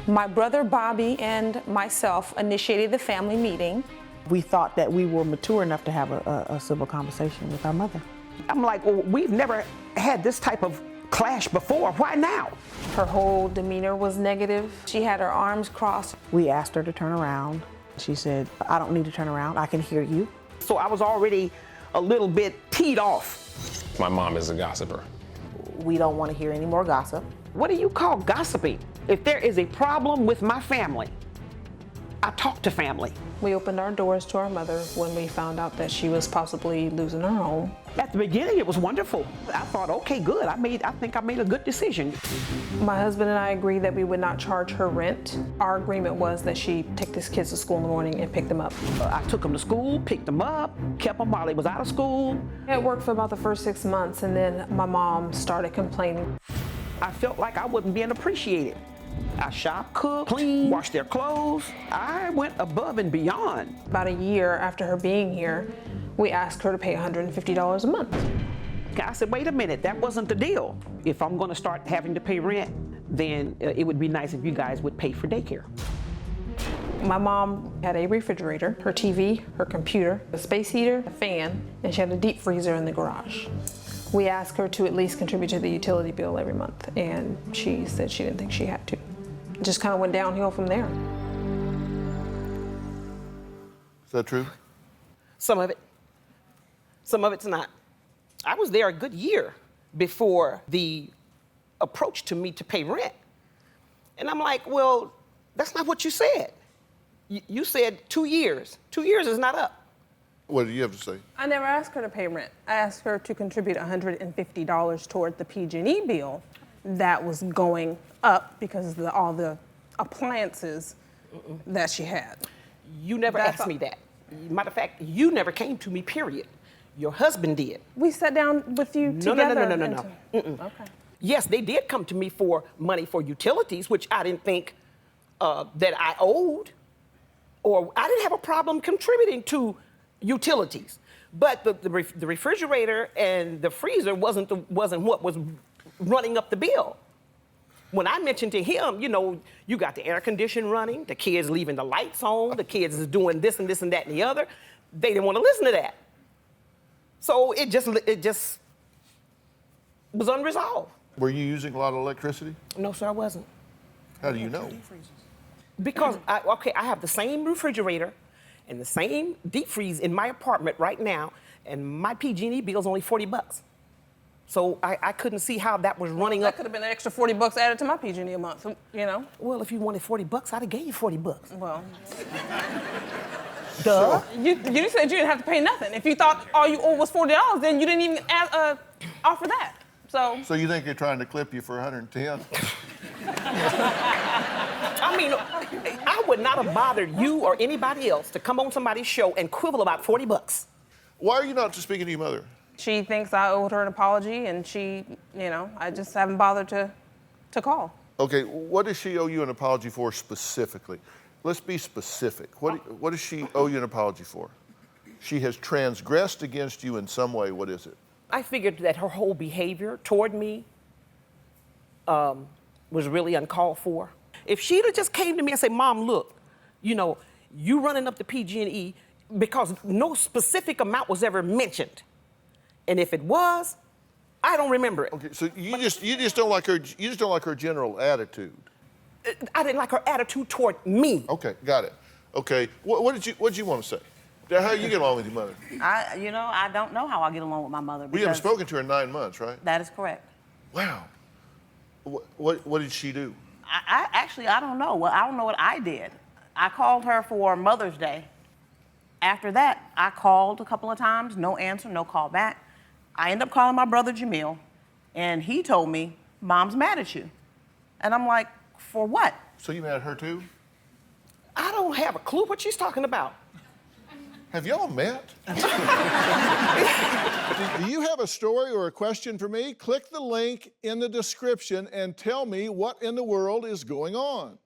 My brother Bobby and myself initiated the family meeting. We thought that we were mature enough to have a civil conversation with our mother. I'm like, well, we've never had this type of clash before. Why now? Her whole demeanor was negative. She had her arms crossed. We asked her to turn around. She said, I don't need to turn around. I can hear you. So I was already a little bit teed off. My mom is a gossiper. We don't want to hear any more gossip. What do you call gossiping? If there is a problem with my family, I talk to family. We opened our doors to our mother when we found out that she was possibly losing her home. At the beginning, it was wonderful. I thought, okay, good. I think I made a good decision. My husband and I agreed that we would not charge her rent. Our agreement was that she take these kids to school in the morning and pick them up. I took them to school, picked them up, kept them while they was out of school. It worked for about the first 6 months, and then my mom started complaining. I felt like I wasn't being appreciated. I shopped, cooked, cleaned, washed their clothes. I went above and beyond. About a year after her being here, we asked her to pay $150 a month. I said, wait a minute, that wasn't the deal. If I'm gonna start having to pay rent, then it would be nice if you guys would pay for daycare. My mom had a refrigerator, her TV, her computer, a space heater, a fan, and she had a deep freezer in the garage. We asked her to at least contribute to the utility bill every month, and she said she didn't think she had to. It just kind of went downhill from there. Is that true? Some of it. Some of it's not. I was there a good year before the approach to me to pay rent. And I'm like, well, that's not what you said. You said 2 years. 2 years is not up. What do you have to say? I never asked her to pay rent. I asked her to contribute $150 toward the PG&E bill that was going up because of all the appliances that she had. You never asked me that. Matter of fact, you never came to me, period. Your husband did. We sat down with you together. No. Okay. Yes, they did come to me for money for utilities, which I didn't think that I owed, or I didn't have a problem contributing to utilities. But the refrigerator and the freezer wasn't what was running up the bill. When I mentioned to him, you know, you got the air conditioning running, the kids leaving the lights on, the kids is doing this and this and that and the other, they didn't want to listen to that. So it just was unresolved. Were you using a lot of electricity? No, sir, I wasn't. How do you know? Because I have the same refrigerator and the same deep freeze in my apartment right now, and my PG&E bill is only $40. So I couldn't see how that was running up. That could have been an extra $40 added to my PG&E a month, you know? Well, if you wanted $40, I'd have gave you $40. Well, duh. you said you didn't have to pay nothing. If you thought all you owed was $40, then you didn't even offer that. So you think they're trying to clip you for 110? I mean, I would not have bothered you or anybody else to come on somebody's show and quibble about $40. Why are you not speaking to your mother? she thinks I owed her an apology, and she, you know, I just haven't bothered to call. Okay, what does she owe you an apology for specifically? Let's be specific. What does she owe you an apology for? She has transgressed against you in some way. What is it? I figured that her whole behavior toward me was really uncalled for. If she'd have just came to me and said, Mom, look, you know, you running up the PG&E because no specific amount was ever mentioned. And if it was, I don't remember it. Okay, so you just don't like her general attitude. I didn't like her attitude toward me. Okay, got it. Okay, what did you want to say? How you get along with your mother? I don't know how I get along with my mother. We haven't spoken to her in 9 months, right? That is correct. Wow. What did she do? I don't know. Well, I don't know what I did. I called her for Mother's Day. After that, I called a couple of times, no answer, no call back. I ended up calling my brother Jamil, and he told me, Mom's mad at you. And I'm like, for what? So you mad at her too? I don't have a clue what she's talking about. Have y'all met? Do you have a story or a question for me? Click the link in the description and tell me what in the world is going on.